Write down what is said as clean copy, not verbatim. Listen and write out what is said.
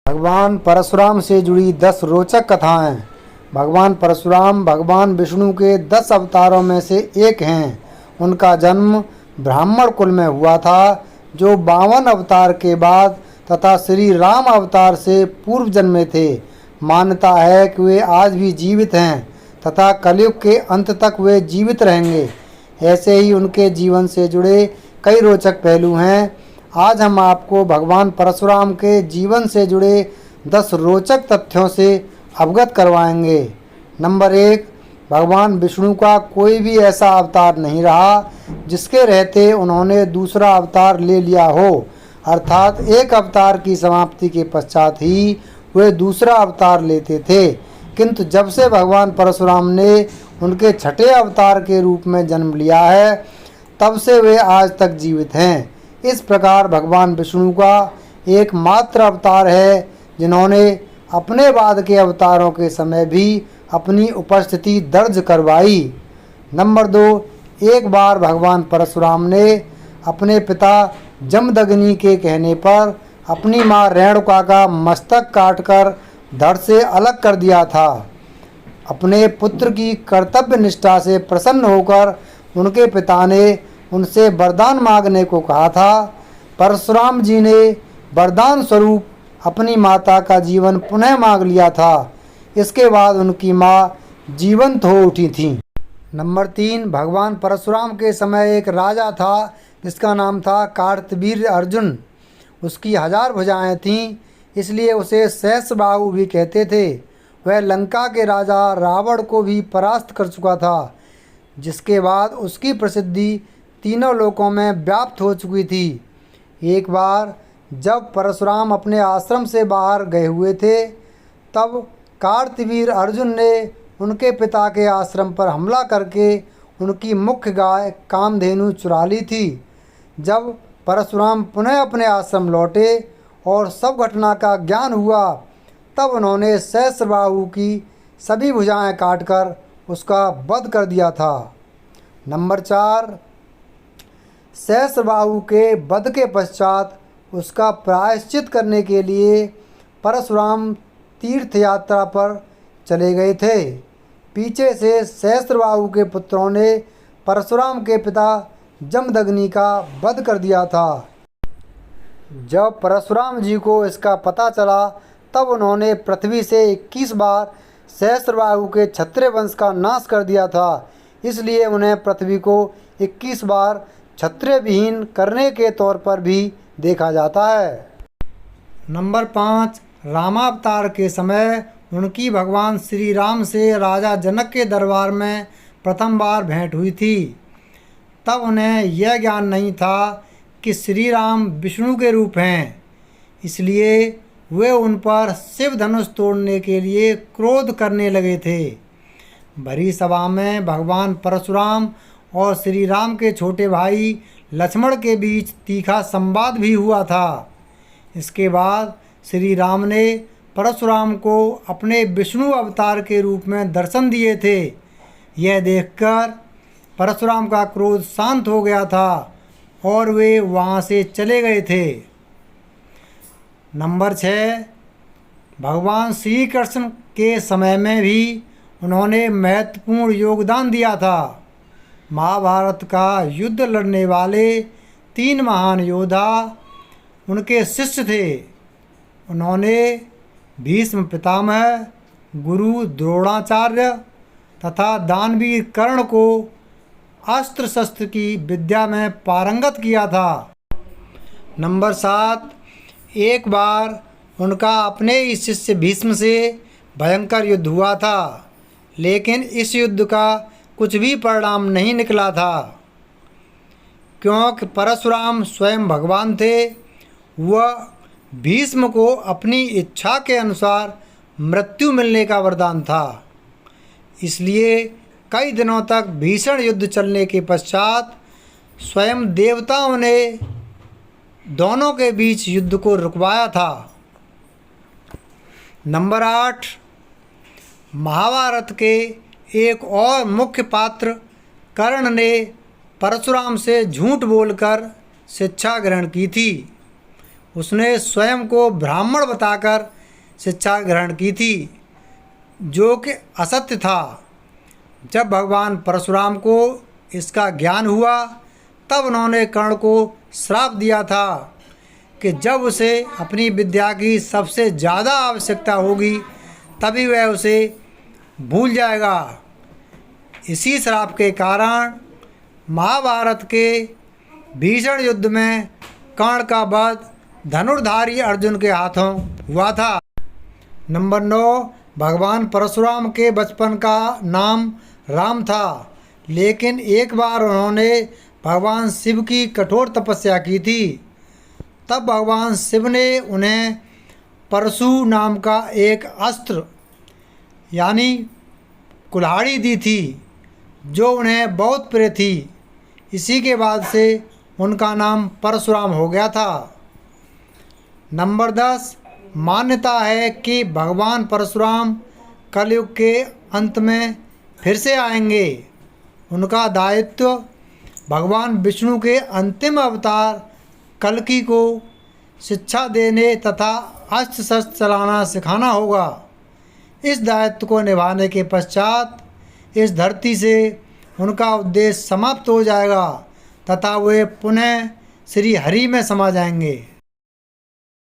भगवान परशुराम से जुड़ी 10 रोचक कथाएं। भगवान परशुराम भगवान विष्णु के 10 अवतारों में से एक हैं। उनका जन्म ब्राह्मण कुल में हुआ था, जो 52 अवतार के बाद तथा श्री राम अवतार से पूर्व जन्मे थे। मान्यता है कि वे आज भी जीवित हैं तथा कलयुग के अंत तक वे जीवित रहेंगे। ऐसे ही उनके जीवन से जुड़े कई रोचक पहलू हैं। आज हम आपको भगवान परशुराम के जीवन से जुड़े 10 रोचक तथ्यों से अवगत करवाएंगे। नंबर 1, भगवान विष्णु का कोई भी ऐसा अवतार नहीं रहा जिसके रहते उन्होंने दूसरा अवतार ले लिया हो, अर्थात एक अवतार की समाप्ति के पश्चात ही वे दूसरा अवतार लेते थे। किंतु जब से भगवान परशुराम ने उनके छठे अवतार के रूप में जन्म लिया है, तब से वे आज तक जीवित हैं। इस प्रकार भगवान विष्णु का एकमात्र अवतार है जिन्होंने अपने बाद के अवतारों के समय भी अपनी उपस्थिति दर्ज करवाई। नंबर 2, एक बार भगवान परशुराम ने अपने पिता जमदग्नि के कहने पर अपनी मां रेणुका का मस्तक काटकर धड़ से अलग कर दिया था। अपने पुत्र की कर्तव्य निष्ठा से प्रसन्न होकर उनके पिता ने उनसे वरदान मांगने को कहा था। परशुराम जी ने वरदान स्वरूप अपनी माता का जीवन पुनः मांग लिया था। इसके बाद उनकी मां जीवंत हो उठी थी। नंबर 3, भगवान परशुराम के समय एक राजा था जिसका नाम था कार्तवीर्य अर्जुन। उसकी 1000 भुजाएं थीं, इसलिए उसे सहस्त्रबाहु भी कहते थे। वह लंका के राजा रावण को भी परास्त कर चुका था, जिसके बाद उसकी प्रसिद्धि तीनों लोकों में व्याप्त हो चुकी थी। एक बार जब परशुराम अपने आश्रम से बाहर गए हुए थे, तब कार्तवीर्य अर्जुन ने उनके पिता के आश्रम पर हमला करके उनकी मुख्य गाय कामधेनु चुरा ली थी। जब परशुराम पुनः अपने आश्रम लौटे और सब घटना का ज्ञान हुआ, तब उन्होंने सहस्त्रबाहु की सभी भुजाएं काटकर उसका वध कर दिया था। नंबर 4, सहस्त्रबाहु के वध के पश्चात उसका प्रायश्चित करने के लिए परशुराम तीर्थ यात्रा पर चले गए थे। पीछे से सहस्त्रबाहु के पुत्रों ने परशुराम के पिता जमदग्नि का वध कर दिया था। जब परशुराम जी को इसका पता चला, तब उन्होंने पृथ्वी से 21 बार सहस्त्रबाहु के क्षत्रिय वंश का नाश कर दिया था। इसलिए उन्हें पृथ्वी को 21 बार क्षत्रिय विहीन करने के तौर पर भी देखा जाता है। नंबर 5, रामावतार के समय उनकी भगवान श्री राम से राजा जनक के दरबार में प्रथम बार भेंट हुई थी। तब उन्हें यह ज्ञान नहीं था कि श्री राम विष्णु के रूप हैं, इसलिए वे उन पर शिव धनुष तोड़ने के लिए क्रोध करने लगे थे। भरी सभा में भगवान परशुराम और श्री राम के छोटे भाई लक्ष्मण के बीच तीखा संवाद भी हुआ था। इसके बाद श्री राम ने परशुराम को अपने विष्णु अवतार के रूप में दर्शन दिए थे। यह देखकर परशुराम का क्रोध शांत हो गया था और वे वहाँ से चले गए थे। नंबर 6, भगवान श्री कृष्ण के समय में भी उन्होंने महत्वपूर्ण योगदान दिया था। महाभारत का युद्ध लड़ने वाले 3 महान योद्धा उनके शिष्य थे। उन्होंने भीष्म पितामह, गुरु द्रोणाचार्य तथा दानवीर कर्ण को अस्त्र शस्त्र की विद्या में पारंगत किया था। नंबर 7, एक बार उनका अपने ही शिष्य भीष्म से भयंकर युद्ध हुआ था, लेकिन इस युद्ध का कुछ भी परिणाम नहीं निकला था, क्योंकि परशुराम स्वयं भगवान थे। वह भीष्म को अपनी इच्छा के अनुसार मृत्यु मिलने का वरदान था। इसलिए कई दिनों तक भीषण युद्ध चलने के पश्चात स्वयं देवताओं ने दोनों के बीच युद्ध को रुकवाया था। नंबर 8, महाभारत के एक और मुख्य पात्र कर्ण ने परशुराम से झूठ बोलकर शिक्षा ग्रहण की थी। उसने स्वयं को ब्राह्मण बताकर शिक्षा ग्रहण की थी, जो कि असत्य था। जब भगवान परशुराम को इसका ज्ञान हुआ तब उन्होंने कर्ण को श्राप दिया था कि जब उसे अपनी विद्या की सबसे ज़्यादा आवश्यकता होगी तभी वह उसे भूल जाएगा। इसी श्राप के कारण महाभारत के भीषण युद्ध में कर्ण का वध धनुर्धारी अर्जुन के हाथों हुआ था। नंबर 9, भगवान परशुराम के बचपन का नाम राम था, लेकिन एक बार उन्होंने भगवान शिव की कठोर तपस्या की थी। तब भगवान शिव ने उन्हें परशु नाम का एक अस्त्र यानी कुल्हाड़ी दी थी, जो उन्हें बहुत प्रिय थी। इसी के बाद से उनका नाम परशुराम हो गया था। नंबर 10, मान्यता है कि भगवान परशुराम कलयुग के अंत में फिर से आएंगे। उनका दायित्व भगवान विष्णु के अंतिम अवतार कल्कि को शिक्षा देने तथा अस्त्र शस्त्र चलाना सिखाना होगा। इस दायित्व को निभाने के पश्चात इस धरती से उनका उद्देश्य समाप्त हो जाएगा तथा वे पुनः श्री हरि में समा जाएंगे।